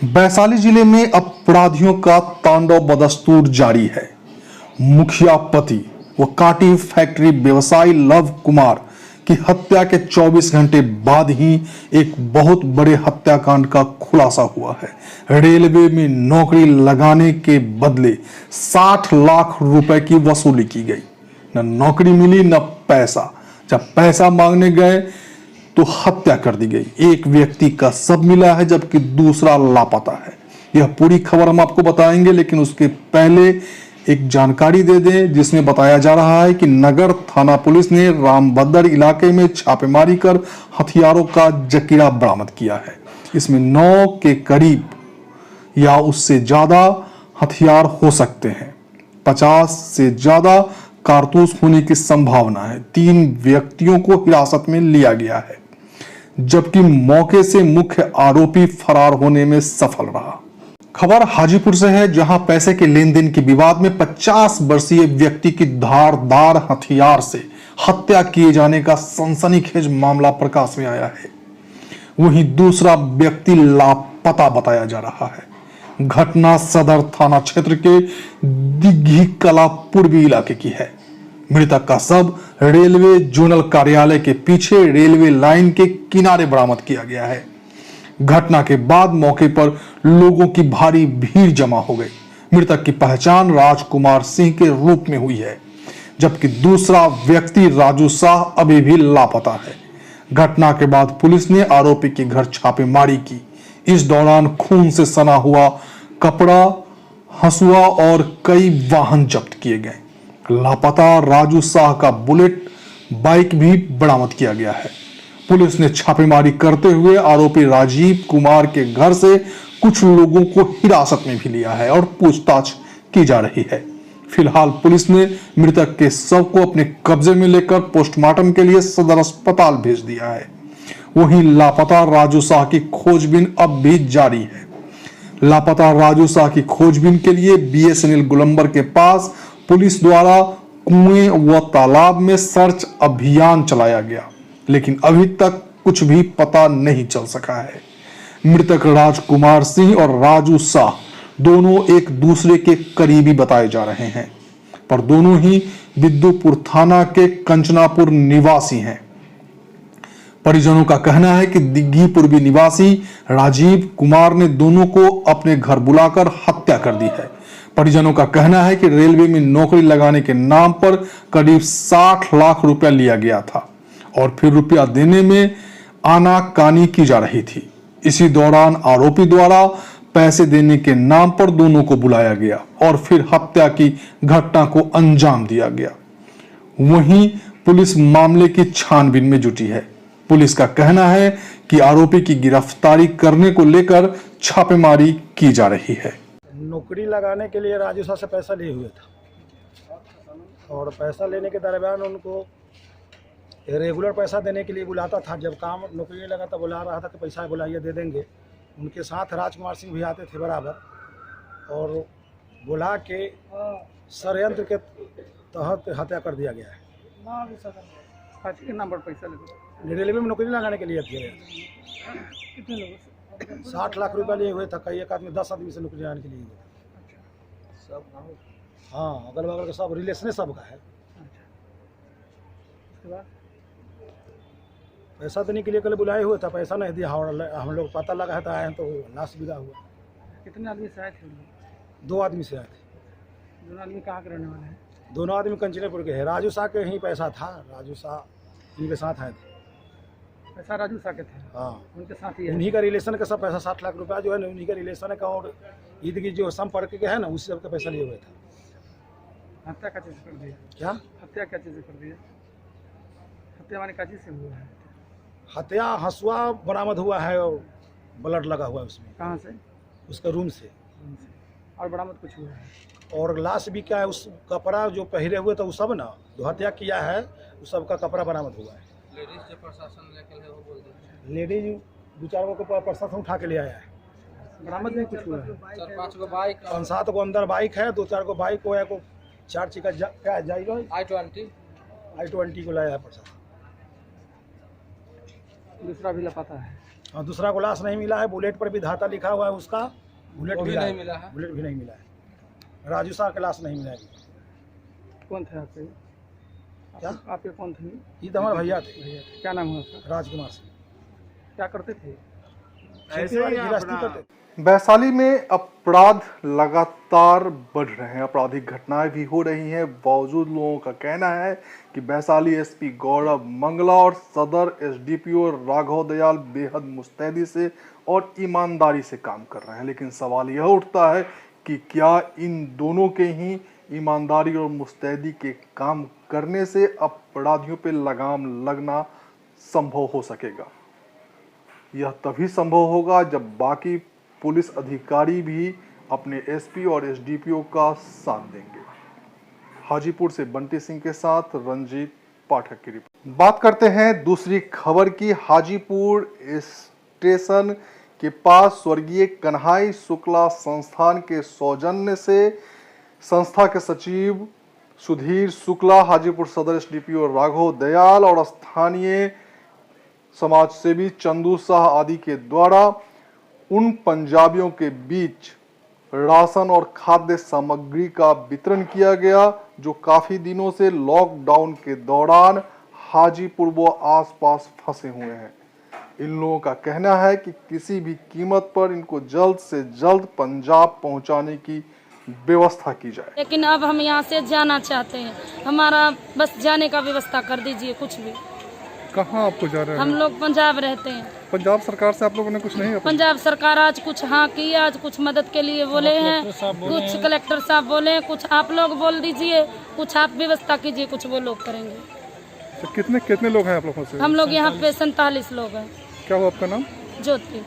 वैशाली जिले में अपराधियों का तांडव बदस्तूर जारी है। मुखिया पति व कांटी फैक्ट्री व्यवसायी लव कुमार की हत्या के 24 घंटे बाद ही एक बहुत बड़े हत्याकांड का खुलासा हुआ है। रेलवे में नौकरी लगाने के बदले 60 लाख रुपए की वसूली की गई। न नौकरी मिली न पैसा। जब पैसा मांगने गए तो हत्या कर दी गई। एक व्यक्ति का शव मिला है जबकि दूसरा लापता है। यह पूरी खबर हम आपको बताएंगे, लेकिन उसके पहले एक जानकारी दे दें जिसमें बताया जा रहा है कि नगर थाना पुलिस ने रामभद्र इलाके में छापेमारी कर हथियारों का जखीरा बरामद किया है। इसमें 9 के करीब या उससे ज्यादा हथियार हो सकते हैं। 50 से ज्यादा कारतूस होने की संभावना है। 3 व्यक्तियों को हिरासत में लिया गया है, जबकि मौके से मुख्य आरोपी फरार होने में सफल रहा। खबर हाजीपुर से है, जहां पैसे के लेन देन के विवाद में 50 वर्षीय व्यक्ति की धारदार हथियार से हत्या किए जाने का सनसनीखेज मामला प्रकाश में आया है। वहीं दूसरा व्यक्ति लापता बताया जा रहा है। घटना सदर थाना क्षेत्र के दिग्घी कला पूर्वी इलाके की है। मृतक का शव रेलवे जोनल कार्यालय के पीछे रेलवे लाइन के किनारे बरामद किया गया है। घटना के बाद मौके पर लोगों की भारी भीड़ जमा हो गई। मृतक की पहचान राजकुमार सिंह के रूप में हुई है, जबकि दूसरा व्यक्ति राजू शाह अभी भी लापता है। घटना के बाद पुलिस ने आरोपी के घर छापेमारी की। इस दौरान खून से सना हुआ कपड़ा, हंसुआ और कई वाहन जब्त किए गए। लापता राजू शाह का बुलेट बाइक भी बरामद किया गया है। पुलिस ने छापेमारी करते हुए आरोपी राजीव कुमार के घर से कुछ लोगों को हिरासत में भी लिया है और पूछताछ की जा रही है। फिलहाल पुलिस ने मृतक के शव को अपने कब्जे में लेकर पोस्टमार्टम के लिए सदर अस्पताल भेज दिया है। वहीं लापता राजू शाह की खोजबीन अब भी जारी है। लापता राजू शाह की खोजबीन के लिए BSNL गोलंबर के पास पुलिस द्वारा कुएं व तालाब में सर्च अभियान चलाया गया, लेकिन अभी तक कुछ भी पता नहीं चल सका है। मृतक राजकुमार सिंह और राजू शाह दोनों एक दूसरे के करीबी बताए जा रहे हैं, पर दोनों ही विद्युपुर थाना के कंचनापुर निवासी हैं। परिजनों का कहना है कि दिग्घी पूर्वी निवासी राजीव कुमार ने दोनों को अपने घर बुलाकर हत्या कर दी है। परिजनों का कहना है कि रेलवे में नौकरी लगाने के नाम पर करीब 60 लाख रुपया लिया गया था और फिर रुपया देने में आनाकानी की जा रही थी। इसी दौरान आरोपी द्वारा पैसे देने के नाम पर दोनों को बुलाया गया और फिर हत्या की घटना को अंजाम दिया गया। वहीं पुलिस मामले की छानबीन में जुटी है। पुलिस का कहना है कि आरोपी की गिरफ्तारी करने को लेकर छापेमारी की जा रही है। नौकरी लगाने के लिए राजू शाह से पैसा लिए हुए था और पैसा लेने के दरमियान उनको रेगुलर पैसा देने के लिए बुलाता था। जब काम नौकरी नहीं लगा तो बुला रहा था कि पैसा बुलाइए दे देंगे। उनके साथ राजकुमार सिंह भी आते थे बराबर और बुला के षड्यंत्र के तहत हत्या कर दिया गया है। के नाम पर पैसा लगे रेलवे में नौकरी लगाने के लिए किया गया। कितने लोगों से? 60 लाख रुपया लिए हुए था। कई एक आदमी 10 आदमी से नौकरी लगाने के लिए सब हाँ, अगल बगल का सब रिलेशन सब का है। उसके बाद पैसा देने के लिए कल बुलाए हुए था, पैसा नहीं दिया और हम लोग पता लगा है तो आए हैं तो लाश विदा हुआ। कितने आदमी से आए थे लोग? 2 आदमी से आए थे। दोनों आदमी कहाँ के रहने वाले हैं? दोनों आदमी कंचनेपुर के हैं। राजू शाह के ही पैसा था। राजू शाह इनके साथ आए थे। पैसा राजू शाह के थे? हाँ, उनके साथ ही है? उन्हीं का रिलेशन का सब पैसा 60 लाख रुपया जो है ना उन्हीं का रिलेशन का और ईद की जो संपर्क के है ना उसी सब का पैसा लिए हुए था। हत्या क्या चीज़ कर दिया? क्या हत्या क्या चीज़ कर दिया? हत्या माने क्या चीज़ से हुआ है? हत्या हंसुआ बरामद हुआ है और ब्लड लगा हुआ है उसमें। कहाँ से? उसका रूम से। और बरामद कुछ हुआ है? और लाश भी क्या है, उस कपड़ा जो पहरे हुए था वो सब ना जो हत्या किया है उस सब का कपड़ा बरामद हुआ है। लेडीज जो प्रशासन लेके है वो बोल दो। लेडीज 2-4 को प्रशासन उठा के ले आया है। बरामद नहीं कुछ हुआ है? 4-5 गो बाइक, 5-7 को अंदर बाइक है, 2-4 को बाइक को है, को 4 चीका क्या जाइलो I-20 को लाया है प्रशासन। दूसरा भी लापता है। और दूसरा को लाश नहीं मिला है। बुलेट पर भी धाता लिखा हुआ है उसका, बुलेट भी नहीं मिला है। बुलेट भी नहीं मिला है। राजू शाह का लाश नहीं मिला है। कौन थे आपके? क्या? आपके कौन थे? ये तो हमारे भैया थे, भैया थे। क्या नाम है उसका? राजकुमार सिंह। क्या करते थे? खेती बाड़ी गृहस्थी करते थे। वैशाली में अपराध लगातार बढ़ रहे हैं, आपराधिक घटनाएं भी हो रही हैं। बावजूद लोगों का कहना है कि वैशाली एसपी गौरव मंगला और सदर एसडीपीओ राघव दयाल बेहद मुस्तैदी से और ईमानदारी से काम कर रहे हैं। लेकिन सवाल यह उठता है कि क्या इन दोनों के ही ईमानदारी और मुस्तैदी के काम करने से अपराधियों पर लगाम लगना संभव हो सकेगा? यह तभी संभव होगा जब बाकी पुलिस अधिकारी भी अपने एसपी और एसडीपीओ का साथ देंगे। हाजीपुर से बंटी सिंह के साथ रंजीत पाठक की रिपोर्ट। बात करते हैं दूसरी खबर की। हाजीपुर स्टेशन के पास स्वर्गीय कन्हाई शुक्ला संस्थान के सौजन्य से संस्था के सचिव सुधीर शुक्ला, हाजीपुर सदर एसडीपीओ राघव दयाल और स्थानीय समाज सेवी चंदू शाह आदि के द्वारा उन पंजाबियों के बीच राशन और खाद्य सामग्री का वितरण किया गया जो काफी दिनों से लॉकडाउन के दौरान हाजीपुर व आसपास फंसे हुए हैं। इन लोगों का कहना है कि किसी भी कीमत पर इनको जल्द से जल्द पंजाब पहुंचाने की व्यवस्था की जाए। लेकिन अब हम यहाँ से जाना चाहते हैं, हमारा बस जाने का व्यवस्था कर दीजिए। कुछ भी। कहाँ आपको जा रहे हैं? हम लोग पंजाब रहते हैं। पंजाब सरकार से आप लोगों ने कुछ नहीं? पंजाब सरकार आज कुछ हाँ की, आज कुछ मदद के लिए बोले हैं, कुछ कलेक्टर साहब बोले हैं, कुछ आप लोग बोल दीजिए, कुछ आप व्यवस्था कीजिए, कुछ वो लोग करेंगे। तो कितने लोग हैं आप लोगों से? हम लोग यहाँ पे 47 लोग हैं। क्या हुआ आपका नाम? ज्योति।